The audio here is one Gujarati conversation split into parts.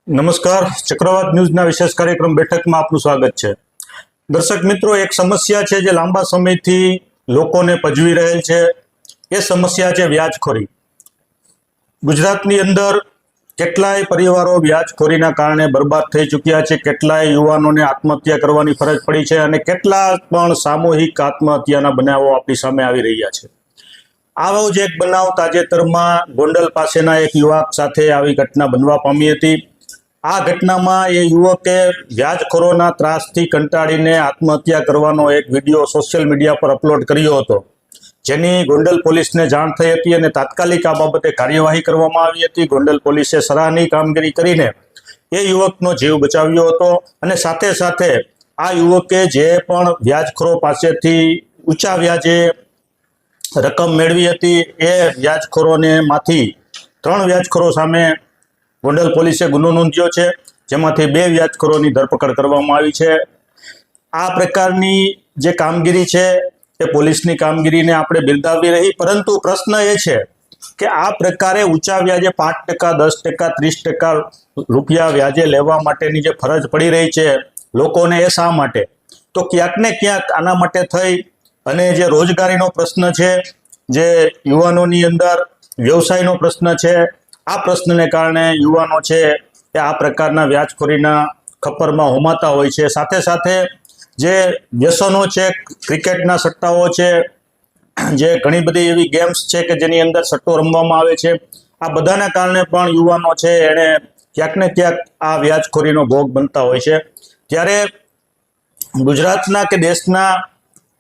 નમસ્કાર. ચક્રવાત ન્યૂઝના વિશેષ કાર્યક્રમ બેઠકમાં આપનું સ્વાગત છે. દર્શક મિત્રો, એક સમસ્યા છે જે લાંબા સમયથી લોકોને પજવી રહેલ છે. એ સમસ્યા છે વ્યાજખોરી. ગુજરાતની અંદર કેટલાય પરિવારો વ્યાજખોરીના કારણે બરબાદ થઈ ચૂક્યા છે. કેટલાય યુવાનોને આત્મહત્યા કરવાની ફરજ પડી છે અને કેટલા પણ સામૂહિક આત્મહત્યાના બનાવો આપણી સામે આવી રહ્યા છે. આવો જ એક બનાવ તાજેતરમાં ગોંડલ પાસેના એક યુવક સાથે આવી ઘટના બનવા પામી હતી. આ ઘટનામાં એ યુવકે વ્યાજખોરોના ત્રાસથી કંટાળીને આત્મહત્યા કરવાનો એક વિડીયો સોશિયલ મીડિયા પર અપલોડ કર્યો હતો, જેની ગોંડલ પોલીસને જાણ થઈ હતી અને તાત્કાલિક આ બાબતે કાર્યવાહી કરવામાં આવી હતી. ગોંડલ પોલીસે સરાહનીય કામગીરી કરીને એ યુવકનો જીવ બચાવ્યો હતો અને સાથે સાથે આ યુવકે જે પણ વ્યાજખોરો પાસેથી ઊંચા વ્યાજે રકમ મેળવી હતી એ વ્યાજખોરોને માંથી 3 વ્યાજખોરો સામે ગોંડલ પોલીસે ગુનો નોંધ્યો છે, જેમાંથી 2 વ્યાજખોરોની ધરપકડ કરવામાં આવી છે. આ પ્રકારની જે કામગીરી છે એ પોલીસની કામગીરીને આપણે બિરદાવી રહી, પરંતુ પ્રશ્ન એ છે કે આ પ્રકારે ઊંચા વ્યાજે 5%, 10%, 30% રૂપિયા વ્યાજે લેવા માટેની જે ફરજ પડી રહી છે લોકોને, એ શા માટે? તો ક્યાંક ને ક્યાંક આના માટે થઈ અને જે રોજગારીનો પ્રશ્ન છે, જે યુવાનોની અંદર વ્યવસાયનો પ્રશ્ન છે, આ પ્રશ્નને કારણે યુવાનો છે એ આ પ્રકારના વ્યાજખોરીના ખપ્પરમાં હોમાતા હોય છે. સાથે સાથે જે વ્યસનો છે, ક્રિકેટના સટ્ટાઓ છે, જે ઘણી બધી એવી ગેમ્સ છે કે જેની અંદર સટ્ટો રમવામાં આવે છે, આ બધાના કારણે પણ યુવાનો છે એણે ક્યાંક ને ક્યાંક આ વ્યાજખોરીનો ભોગ બનતા હોય છે. ત્યારે ગુજરાતના કે દેશના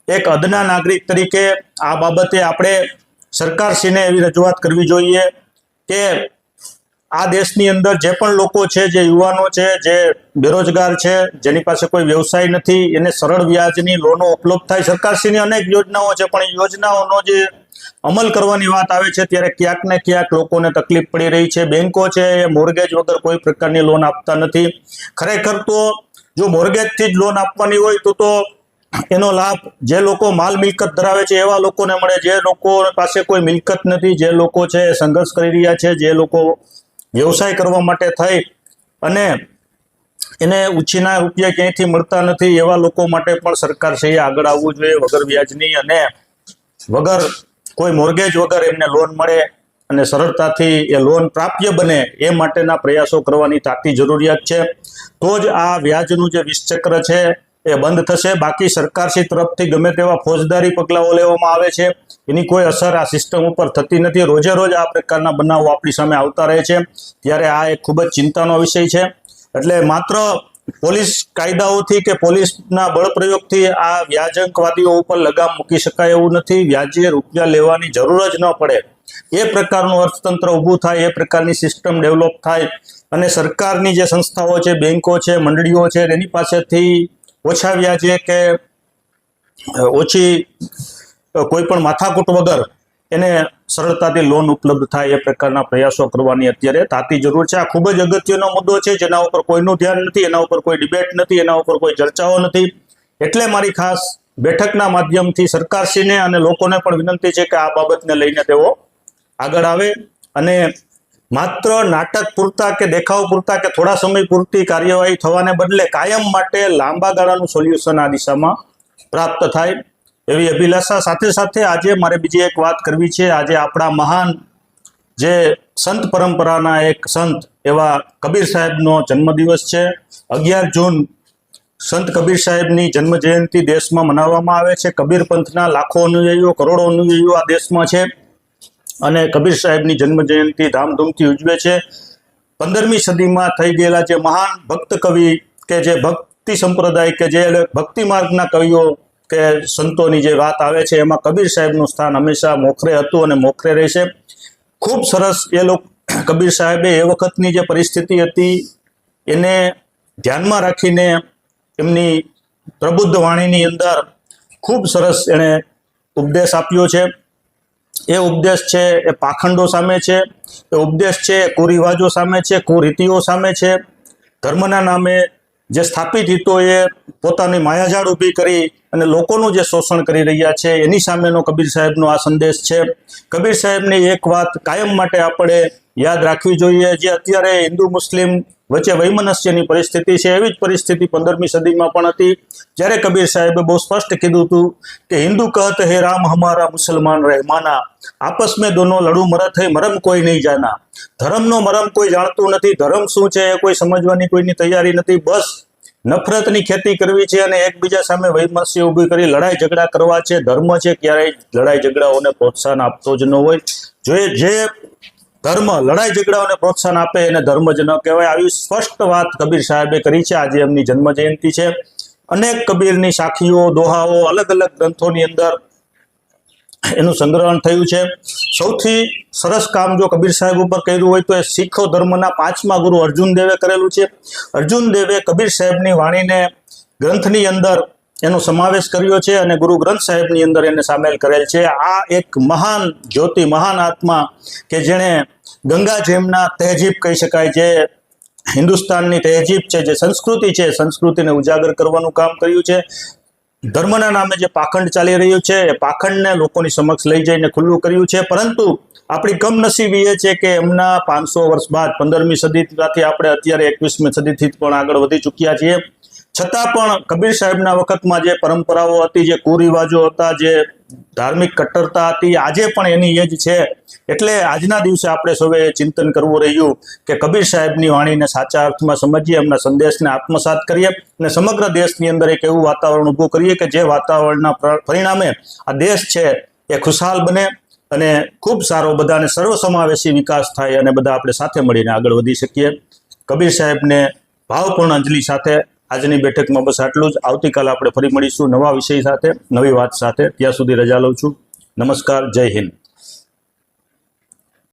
એક અદના નાગરિક તરીકે આ બાબતે આપણે સરકારશ્રીને એવી રજૂઆત કરવી જોઈએ કે આ દેશની અંદર જે પણ લોકો છે, જે યુવાનો છે, જે બેરોજગાર છે, જેની પાસે કોઈ વ્યવસાય નથી, એને સરળ વ્યાજની લોનો ઉપલબ્ધ થાય. સરકારશ્રીની અનેક યોજનાઓ છે, પણ એ યોજનાઓનો જે અમલ કરવાની વાત આવે છે ત્યારે ક્યાંક ને ક્યાંક લોકોને તકલીફ પડી રહી છે. બેન્કો છે એ મોર્ગેજ વગર કોઈ પ્રકારની લોન આપતા નથી. ખરેખર તો જો મોર્ગેજથી જ લોન આપવાની હોય તો એનો લાભ જે લોકો માલ મિલકત ધરાવે છે એવા લોકોને મળે. જે લોકો પાસે કોઈ મિલકત નથી, જે લોકો છે સંઘર્ષ કરી રહ્યા છે, જે લોકો વ્યવસાય કરવા માટે થઈ અને એને ઉછીના રૂપિયા ક્યાંયથી મળતા નથી, એવા લોકો માટે પણ સરકારશ્રીએ આગળ આવવું જોઈએ. વગર વ્યાજની અને વગર કોઈ મોર્ગેજ વગર એમને લોન મળે અને સરળતાથી એ લોન પ્રાપ્ય બને એ માટેના પ્રયાસો કરવાની તાતી જરૂરિયાત છે. તો જ આ વ્યાજનું જે વિષચક્ર છે એ બંધ થશે. બાકી સરકારશ્રી તરફથી ગમે તેવા ફોજદારી પગલાઓ લેવામાં આવે છે, એની કોઈ અસર આ સિસ્ટમ ઉપર થતી નથી. રોજે રોજ આ પ્રકારના બનાવો આપણી સામે આવતા રહે છે, ત્યારે આ એક ખૂબ જ ચિંતાનો વિષય છે. એટલે માત્ર પોલીસ કાયદાઓથી કે પોલીસના બળપ્રયોગથી આ વ્યાજંકવાદીઓ ઉપર લગામ મૂકી શકાય એવું નથી. વ્યાજે રૂપિયા લેવાની જરૂર જ ન પડે એ પ્રકારનું અર્થતંત્ર ઊભું થાય, એ પ્રકારની સિસ્ટમ ડેવલપ થાય અને સરકારની જે સંસ્થાઓ છે, બેન્કો છે, મંડળીઓ છે, એની પાસેથી ઓછા વ્યાજે કે ઓછી કોઈ પણ માથાકૂટ વગર એને સરળતાથી લોન ઉપલબ્ધ થાય એ પ્રકારના પ્રયાસો કરવાની અત્યારે તાતી જરૂર છે. આ ખૂબ જ અગત્યનો મુદ્દો છે, જેના ઉપર કોઈનું ધ્યાન નથી, એના ઉપર કોઈ ડિબેટ નથી, એના ઉપર કોઈ ચર્ચાઓ નથી. એટલે મારી ખાસ બેઠકના માધ્યમથી સરકારશ્રીને અને લોકોને પણ વિનંતી છે કે આ બાબતને લઈને તેઓ આગળ આવે અને માત્ર નાટક પૂરતા કે દેખાવ પૂરતા કે થોડા સમય પૂરતી કાર્યવાહી થવાને બદલે કાયમ માટે લાંબા ગાળાનું સોલ્યુશન આ દિશામાં પ્રાપ્ત થાય એવી અભિલાષા. સાથે સાથે આજે મારે બીજી એક વાત કરવી છે. આજે આપણા મહાન જે સંત પરંપરાના એક સંત એવા કબીર સાહેબનો જન્મદિવસ છે. 11 જૂન સંત કબીર સાહેબની જન્મ જયંતિ દેશમાં મનાવવામાં આવે છે. કબીર પંથના લાખો અનુયાયીઓ, કરોડો અનુયાયીઓ આ દેશમાં છે અને કબીર સાહેબની જન્મ જયંતિ ધામધૂમથી ઉજવે છે. 15મી સદીમાં થઈ ગયેલા જે મહાન ભક્ત કવિ કે જે ભક્તિ સંપ્રદાય કે જે ભક્તિ માર્ગના કવિઓ કે સંતોની જે વાત આવે છે એમાં કબીર સાહેબનું સ્થાન હંમેશા મોખરે હતું અને મોખરે રહેશે. ખૂબ સરસ એ લોકો કબીર સાહેબે એ વખતની જે પરિસ્થિતિ હતી એને ધ્યાનમાં રાખીને એમની પ્રબુદ્ધ વાણીની અંદર ખૂબ સરસ એણે ઉપદેશ આપ્યો છે. એ ઉપદેશ છે એ પાખંડો સામે છે, એ ઉપદેશ છે એ કુરિવાજો સામે છે, કુરીતિઓ સામે છે. ધર્મના નામે જે સ્થાપિત હિતોએ પોતાની માયાજાળ ઊભી કરી અને લોકોનું જે શોષણ કરી રહ્યા છે એની સામેનો કબીર સાહેબનો આ સંદેશ છે. કબીર સાહેબની એક વાત કાયમ માટે આપણે યાદ રાખવી જોઈએ. જે અત્યારે હિન્દુ મુસ્લિમ વચ્ચે વૈમનસ્યની પરિસ્થિતિ છે. એવી જ પરિસ્થિતિ 15મી સદીમાં પણ હતી, જ્યારે કબીર સાહેબે બહુ સ્પષ્ટ કીધું હતું કે હિન્દુ કહત હે રામ હમારા મુસલમાન રહેમાના, આપસ મેં દોનો લડુ મરત હે મરમ કોઈ નહીં જાના. ધર્મનો મરમ કોઈ જાણતું નથી, ધર્મ શું છે એ કોઈ સમજવાની કોઈની તૈયારી નથી. બસ નફરતની ખેતી કરવી છે અને એકબીજા સામે વૈમનસ્ય ઊભી કરી લડાઈ ઝઘડા કરવા છે. ધર્મ છે ક્યારેય લડાઈ ઝઘડાઓને પ્રોત્સાહન આપતો જ ન હોય. જે ધર્મ લડાઈ ઝઘડાઓને પ્રોત્સાહન આપે એને ધર્મ જ ન કહેવાય. આવી સ્પષ્ટ વાત કબીર સાહેબે કરી છે. આજે એમની જન્મ જયંતિ છે. અનેક કબીરની સાખીઓ, દોહાઓ અલગ અલગ ગ્રંથોની અંદર એનું સંગ્રહણ થયું છે. સૌથી સરસ કામ જો કબીર સાહેબ ઉપર કર્યું હોય તો એ શીખ ધર્મના 5મા ગુરુ અર્જુન દેવે કરેલું છે. અર્જુન દેવે કબીર સાહેબની વાણીને ગ્રંથની અંદર એનો સમાવેશ કર્યો છે અને ગુરુ ગ્રંથ સાહેબની અંદર એને સામેલ કરેલ છે. આ એક મહાન જ્યોતિ, મહાન આત્મા કે જેણે ગંગા જેમના તહેજીબ કહી શકાય, જે હિન્દુસ્તાનની તહેજીબ છે, જે સંસ્કૃતિ છે, સંસ્કૃતિને ઉજાગર કરવાનું કામ કર્યું છે. ધર્મના નામે જે પાખંડ ચાલી રહ્યું છે એ પાખંડને લોકોની સમક્ષ લઈ જઈને ખુલ્લું કર્યું છે. પરંતુ આપણી કમનસીબી એ છે કે એમના 500 વર્ષ બાદ 15મી સદીથી આપણે અત્યારે 21મી સદીથી પણ આગળ વધી ચૂક્યા છીએ. છતાં પણ કબીર સાહેબના વખતમાં જે પરંપરાઓ હતી, જે કુરિવાજો હતા, જે ધાર્મિક કટ્ટરતા હતી, આજે પણ એની એ જ છે. એટલે આજના દિવસે આપણે સૌએ ચિંતન કરવું રહ્યું કે કબીર સાહેબની વાણીને સાચા અર્થમાં સમજીએ, એમના સંદેશને આત્મસાત કરીએ અને સમગ્ર દેશની અંદર એક એવું વાતાવરણ ઊભું કરીએ કે જે વાતાવરણના પરિણામે આ દેશ છે એ ખુશહાલ બને અને ખૂબ સારો બધાને સર્વસમાવેશી વિકાસ થાય અને બધા આપણે સાથે મળીને આગળ વધી શકીએ. કબીર સાહેબને ભાવપૂર્ણ અંજલિ સાથે આજની બેઠકમાં બસ આટલું જ. આવતીકાલે આપણે ફરી મળીશું નવા વિષય સાથે, નવી વાત સાથે. ત્યાં સુધી રજા લઉં છું. નમસ્કાર, જય હિન્દ.